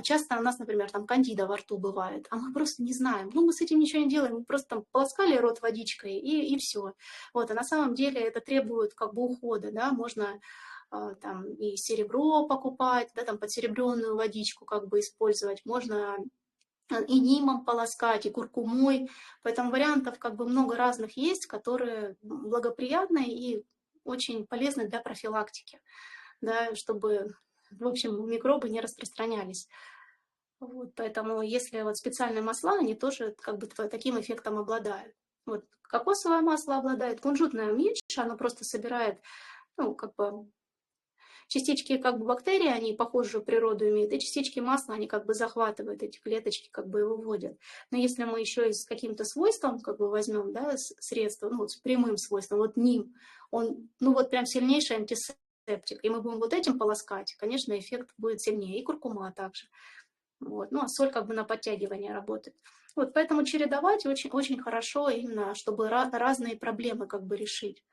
часто у нас, например, там кандида во рту бывает, а мы просто не знаем, ну мы с этим ничего не делаем, мы просто там полоскали рот водичкой и все. Вот, а на самом деле это требует как бы ухода, да, можно там и серебро покупать, да, там подсеребренную водичку как бы использовать, можно и нимом полоскать, и куркумой. Поэтому вариантов как бы много разных есть, которые благоприятны и очень полезны для профилактики, да, чтобы, в общем, микробы не распространялись. Вот, поэтому если вот специальные масла, они тоже как бы таким эффектом обладают. Вот, кокосовое масло обладает, кунжутное меньше, оно просто собирает, ну, как бы частички как бы бактерий, они похожую природу имеют, и частички масла, они как бы захватывают эти клеточки, как бы и выводят. Но если мы еще и с каким-то свойством как бы возьмем, да, средство, ну, вот с прямым свойством, вот ним, он, ну, вот прям сильнейший антисептик, и мы будем вот этим полоскать, конечно, эффект будет сильнее, и куркума также. Вот. Ну, а соль как бы на подтягивание работает. Вот, поэтому чередовать очень, очень хорошо именно, чтобы разные проблемы как бы решить.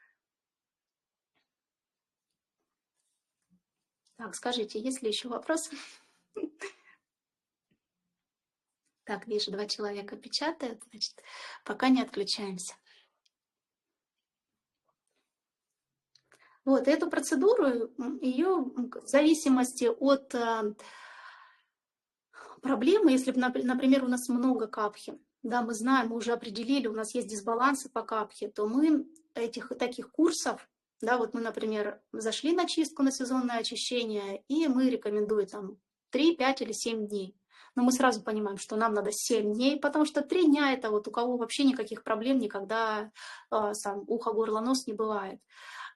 Так, скажите, есть ли еще вопросы? Так, вижу, 2 человека печатают, значит, пока не отключаемся. Вот, эту процедуру, ее в зависимости от проблемы, если, например, у нас много капхи, да, мы знаем, мы уже определили, у нас есть дисбалансы по капхе, то мы таких курсов, да, вот мы, например, зашли на чистку, на сезонное очищение, и мы рекомендуем там 3, 5 или 7 дней. Но мы сразу понимаем, что нам надо 7 дней, потому что 3 дня это вот у кого вообще никаких проблем никогда сам ухо, горло, нос не бывает.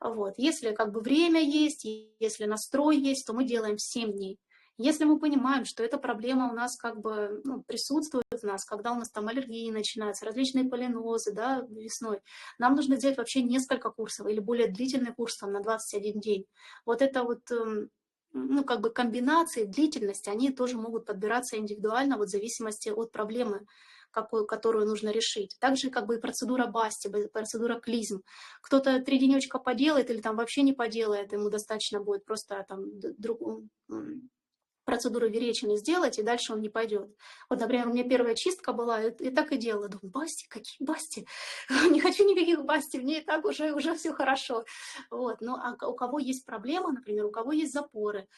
Вот. Если как бы время есть, если настрой есть, то мы делаем 7 дней. Если мы понимаем, что эта проблема у нас как бы присутствует в нас, когда у нас там аллергии начинаются, различные полинозы, да, весной, нам нужно сделать вообще несколько курсов или более длительный курс там, на 21 день. Вот это вот ну, как бы комбинации, длительность, они тоже могут подбираться индивидуально вот в зависимости от проблемы, которую нужно решить. Также как бы и процедура Басти, процедура клизм. Кто-то 3 денечка поделает или там вообще не поделает, ему достаточно будет просто там процедуру Веречина сделать, и дальше он не пойдет. Вот, например, у меня первая чистка была, и так и делала. Думаю, Басти, какие Басти? Не хочу никаких Басти, мне и так уже все хорошо. Вот. Ну, а у кого есть проблема, например, у кого есть запоры.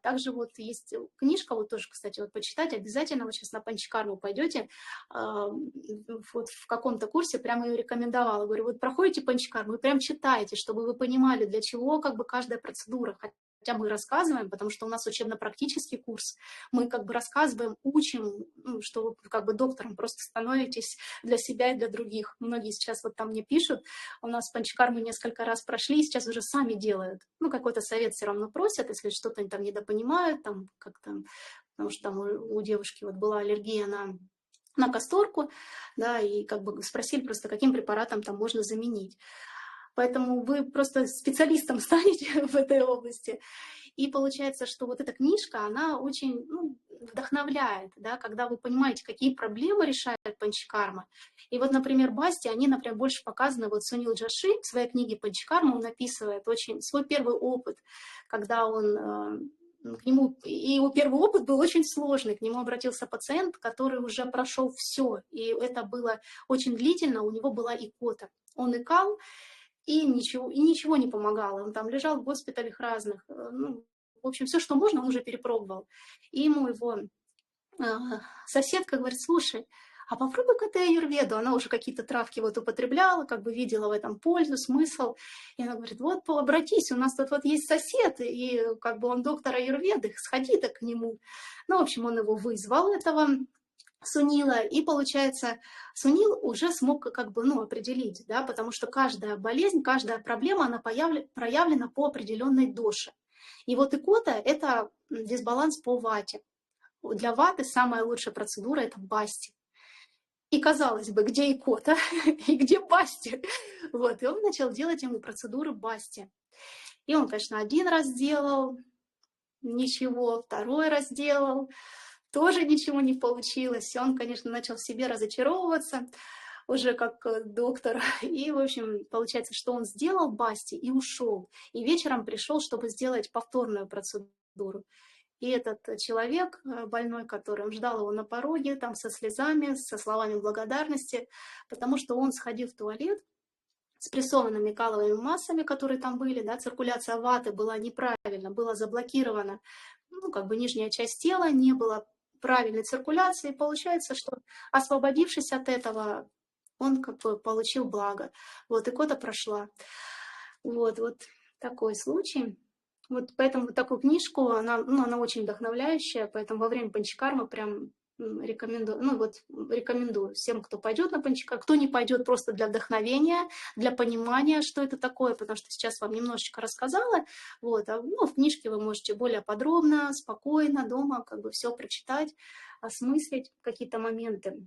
Также вот есть книжка, вот тоже, кстати, вот почитать обязательно, вы сейчас на панчкарму пойдете, вот в каком-то курсе прямо ее рекомендовала. Говорю, вот проходите панчкарму и прям читайте, чтобы вы понимали, для чего как бы каждая процедура, хотя мы рассказываем, потому что у нас учебно-практический курс, мы как бы рассказываем, учим, что вы как бы доктором просто становитесь для себя и для других. Многие сейчас вот там мне пишут, у нас панчкарму несколько раз прошли, сейчас уже сами делают. Ну, какой-то совет все равно просят, если что-то они там недопонимают, там как-то, потому что там у девушки вот была аллергия на касторку, да, и как бы спросили просто, каким препаратом там можно заменить. Поэтому вы просто специалистом станете в этой области. И получается, что вот эта книжка, она очень вдохновляет, да, когда вы понимаете, какие проблемы решает панчкарма. И вот, например, Басти, они, например, больше показаны, вот Сунил Джаши в своей книге «Панчкарма» он описывает очень свой первый опыт, когда он к нему, и его первый опыт был очень сложный, к нему обратился пациент, который уже прошел все, и это было очень длительно, у него была икота. Он икал, и ничего не помогало. Он там лежал в госпиталях разных. Ну, в общем, все, что можно, он уже перепробовал. И ему его соседка говорит, слушай, а попробуй-ка ты аюрведу. Она уже какие-то травки вот употребляла, как бы видела в этом пользу, смысл. И она говорит, вот обратись, у нас тут вот есть сосед, и как бы он доктор аюрведы, сходи-то к нему. Ну, в общем, он его вызвал, этого Сунила, и получается, Сунил уже смог как бы, ну, определить, да, потому что каждая болезнь, каждая проблема, она проявлена по определенной доше. И вот икота – это дисбаланс по вате. Для ваты самая лучшая процедура – это басти. И казалось бы, где икота и где басти? Вот, и он начал делать ему процедуры басти. И он, конечно, один раз делал, ничего, второй раз делал, тоже ничего не получилось. И он, конечно, начал в себе разочаровываться уже как доктор. И, в общем, получается, что он сделал басти и ушел. И вечером пришел, чтобы сделать повторную процедуру. И этот человек больной, который ждал его на пороге, там со слезами, со словами благодарности, потому что он сходил в туалет с прессованными каловыми массами, которые там были, да, циркуляция ваты была неправильно, была заблокирована, ну, как бы нижняя часть тела, не было правильной циркуляции. Получается, что освободившись от этого, он как бы получил благо. Вот, икота прошла. Вот такой случай. Вот поэтому такую книжку, она, ну, она очень вдохновляющая, поэтому во время панчакармы прям рекомендую, ну вот рекомендую всем, кто пойдет на панчакарму, кто не пойдет просто для вдохновения, для понимания, что это такое, потому что сейчас вам немножечко рассказала, вот, а, ну, в книжке вы можете более подробно, спокойно дома как бы все прочитать, осмыслить какие-то моменты.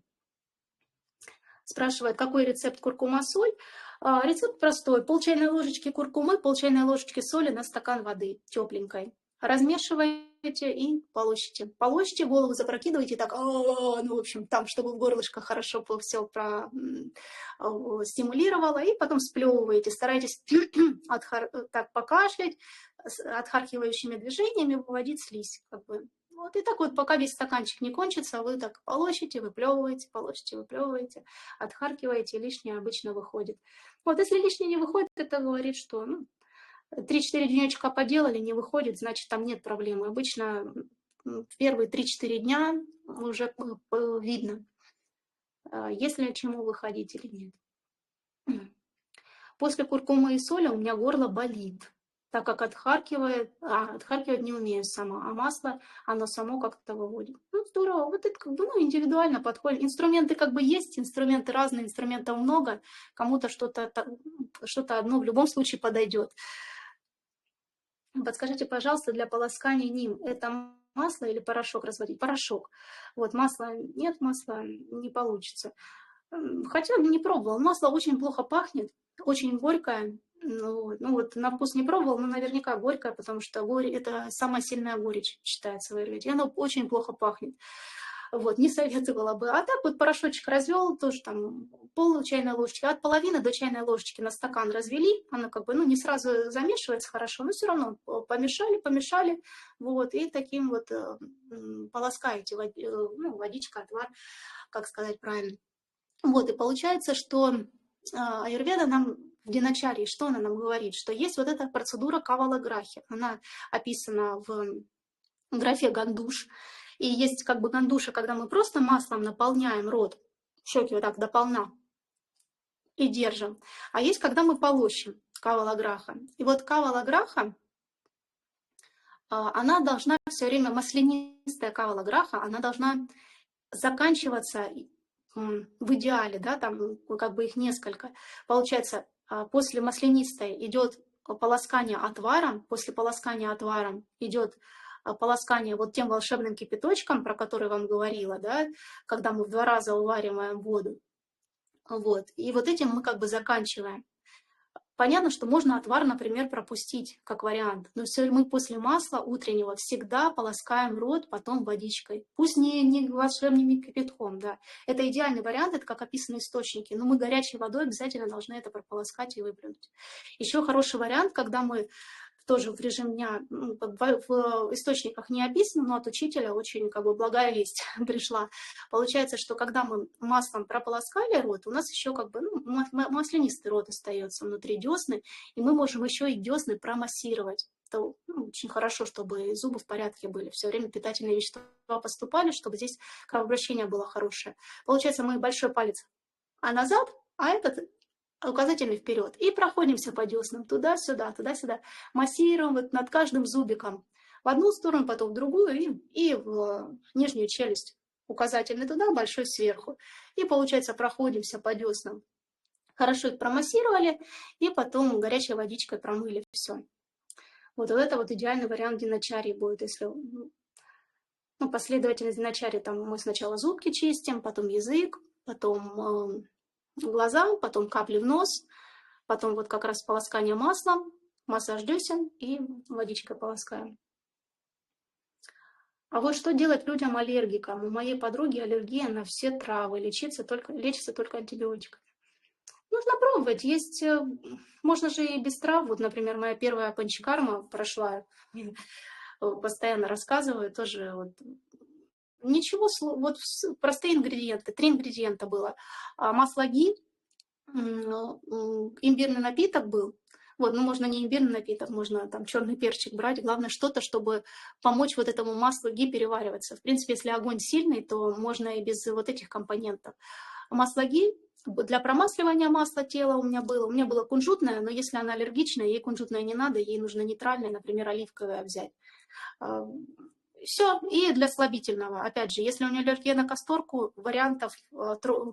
Спрашивает, какой рецепт куркума-соль? Рецепт простой. Пол чайной ложечки куркумы, пол чайной ложечки соли на стакан воды тепленькой. Размешиваете и полощите. Полощите, голову запрокидываете так, ну, в общем, там, чтобы в горлышко хорошо все стимулировало, и потом сплевываете. Старайтесь так покашлять, отхаркивающими движениями выводить слизь, как бы. Вот и так вот, пока весь стаканчик не кончится, вы так полощите, выплевываете, отхаркиваете, и лишнее обычно выходит. Вот если лишнее не выходит, это говорит, что 3-4 денечка поделали, не выходит, значит, там нет проблемы. Обычно в первые 3-4 дня уже видно, есть ли чему выходить или нет. После куркумы и соли у меня горло болит, так как отхаркивать не умею сама, а масло, оно само как-то выводит. Ну, здорово, вот это как бы, ну, индивидуально подходит. Инструменты как бы есть, инструменты разные, инструментов много, кому-то что-то одно в любом случае подойдет. Подскажите, пожалуйста, для полоскания ним это масло или порошок разводить? Порошок. Вот масла нет, масла не получится. Хотя не пробовала. Масло очень плохо пахнет, очень горькое. Ну вот на вкус не пробовала, но наверняка горькое, потому что это самая сильная горечь считается в аюрведе. И оно очень плохо пахнет. Вот, не советовала бы. А так вот порошочек развел, тоже там пол чайной ложечки, от половины до чайной ложечки на стакан развели. Оно как бы, ну, не сразу замешивается хорошо, но все равно помешали, вот, и таким вот полоскаете, водичка, отвар, как сказать правильно. Вот, и получается, что аюрведа нам в диначарье, что она нам говорит? Что есть вот эта процедура кавалаграхи. Она описана в графе гандуш. И есть как бы гандуша, когда мы просто маслом наполняем рот, щеки вот так до полна и держим. А есть, когда мы полощем кавалаграха. И вот кавалаграха, она должна все время, маслянистая кавалаграха, она должна заканчиваться в идеале, да, там как бы их несколько. Получается, после маслянистой идет полоскание отваром, после полоскания отваром идет полоскание вот тем волшебным кипяточком, про который вам говорила, да, когда мы в 2 раза увариваем воду. Вот. И вот этим мы как бы заканчиваем. Понятно, что можно отвар, например, пропустить, как вариант. Но все мы после масла утреннего всегда полоскаем рот, потом водичкой. Пусть не волшебным кипятком, да. Это идеальный вариант, это как описаны источники. Но мы горячей водой обязательно должны это прополоскать и выплюнуть. Еще хороший вариант, когда мы тоже в режим дня, ну, в источниках не описано, но от учителя очень как бы благая весть пришла. Получается, что когда мы маслом прополоскали рот, у нас еще как бы маслянистый рот остается внутри десны, и мы можем еще и десны промассировать. Это очень хорошо, чтобы зубы в порядке были, все время питательные вещества поступали, чтобы здесь кровообращение было хорошее. Получается, мы большой палец назад, а этот указательный вперед. И проходимся по деснам туда-сюда, массируем вот над каждым зубиком. В одну сторону, потом в другую и в нижнюю челюсть. Указательный туда, большой сверху. И получается, проходимся по деснам. Хорошо их промассировали, и потом горячей водичкой промыли все. Вот это вот идеальный вариант диначарьи будет, если последовательность диначарьи, там мы сначала зубки чистим, потом язык, потом глаза, потом капли в нос, потом вот как раз полоскание маслом, массаж десен и водичкой полоскаем. А вот что делать людям-аллергикам? У моей подруги аллергия на все травы, лечится только антибиотиками. Нужно пробовать. Есть, можно же и без трав. Вот, например, моя первая панчакарма прошла, постоянно рассказываю, тоже вот, ничего, вот простые ингредиенты, 3 ингредиента было. Масло ги, имбирный напиток был. Вот, ну можно не имбирный напиток, можно там черный перчик брать. Главное что-то, чтобы помочь вот этому маслу ги перевариваться. В принципе, если огонь сильный, то можно и без вот этих компонентов. Масло ги для промасливания масла тела у меня было кунжутное, но если она аллергичная, ей кунжутное не надо, ей нужно нейтральное, например, оливковое взять. Все, и для слабительного, опять же, если у нее аллергия на касторку, вариантов,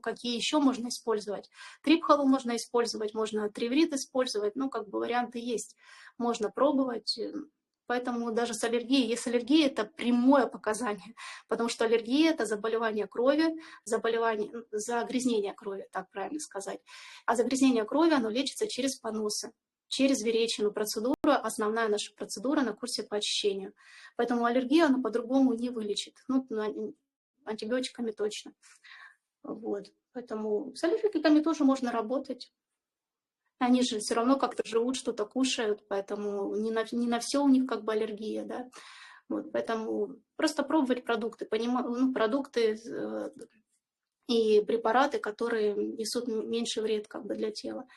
какие еще можно использовать. Трипхолу можно использовать, можно триврит использовать, ну, как бы варианты есть, можно пробовать. Поэтому даже с аллергией, если аллергия, это прямое показание, потому что аллергия – это заболевание крови, загрязнение крови, так правильно сказать. А загрязнение крови, оно лечится через поносы, через веречину. Процедура, основная наша процедура на курсе по очищению. Поэтому аллергию она по-другому не вылечит. Ну, антибиотиками точно. Вот. Поэтому с аллергиками тоже можно работать. Они же все равно как-то живут, что-то кушают, поэтому не на все у них как бы аллергия, да. Вот, поэтому просто пробовать продукты, продукты и препараты, которые несут меньше вред как бы для тела.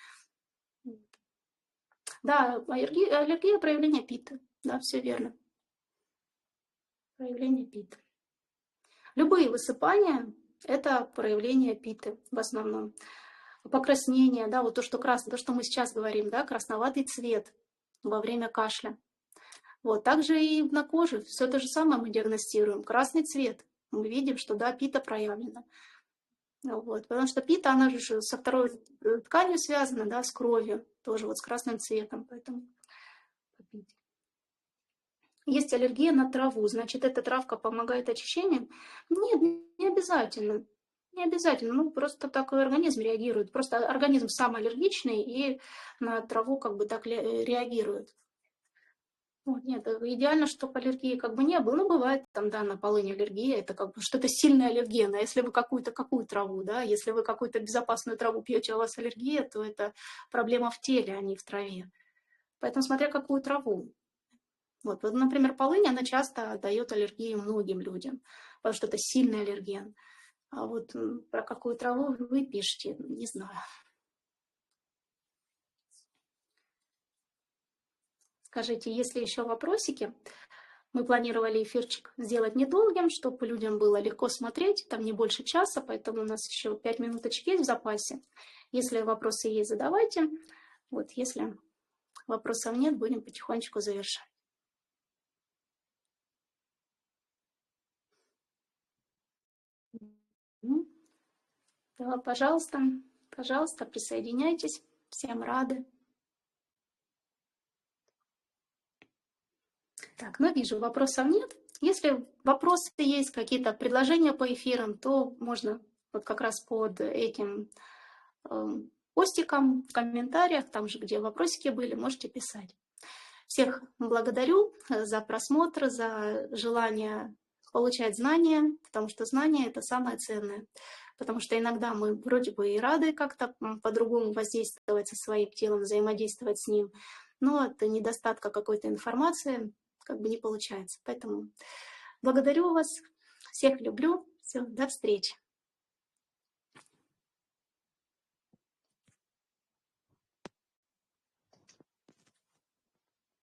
Да, аллергия проявление пита, да, все верно. Проявление пита. Любые высыпания – это проявление питы в основном. Покраснение, да, вот то, что красное, то, что мы сейчас говорим, да, красноватый цвет во время кашля. Вот, также и на коже, все то же самое мы диагностируем. Красный цвет, мы видим, что, да, пита проявлена. Вот, потому что пита, она же со второй тканью связана, да, с кровью, тоже вот с красным цветом, поэтому попить. Есть аллергия на траву, значит, эта травка помогает очищению? Нет, не обязательно. Не обязательно, ну просто так организм реагирует. Просто организм сам аллергичный и на траву как бы так реагирует. Вот, нет, идеально, чтобы аллергии как бы не было. Ну, бывает там, да, на полынь аллергия, это как бы что-то сильное аллерген. А если вы какую траву, да, если вы какую-то безопасную траву пьете, а у вас аллергия, то это проблема в теле, а не в траве. Поэтому смотря какую траву. Вот, например, полынь, она часто дает аллергию многим людям, потому что это сильный аллерген. А вот про какую траву вы пишете, не знаю. Скажите, есть ли еще вопросики? Мы планировали эфирчик сделать недолгим, чтобы людям было легко смотреть, там не больше часа, поэтому у нас еще 5 минуточек есть в запасе. Если вопросы есть, задавайте. Вот, если вопросов нет, будем потихонечку завершать. Да, пожалуйста, присоединяйтесь. Всем рады. Так, ну вижу, вопросов нет. Если вопросы есть, какие-то предложения по эфирам, то можно вот как раз под этим постиком в комментариях, там же, где вопросики были, можете писать. Всех благодарю за просмотр, за желание получать знания, потому что знания – это самое ценное. Потому что иногда мы вроде бы и рады как-то по-другому воздействовать со своим телом, взаимодействовать с ним, но от недостатка какой-то информации как бы не получается. Поэтому благодарю вас, всех люблю, все, до встречи.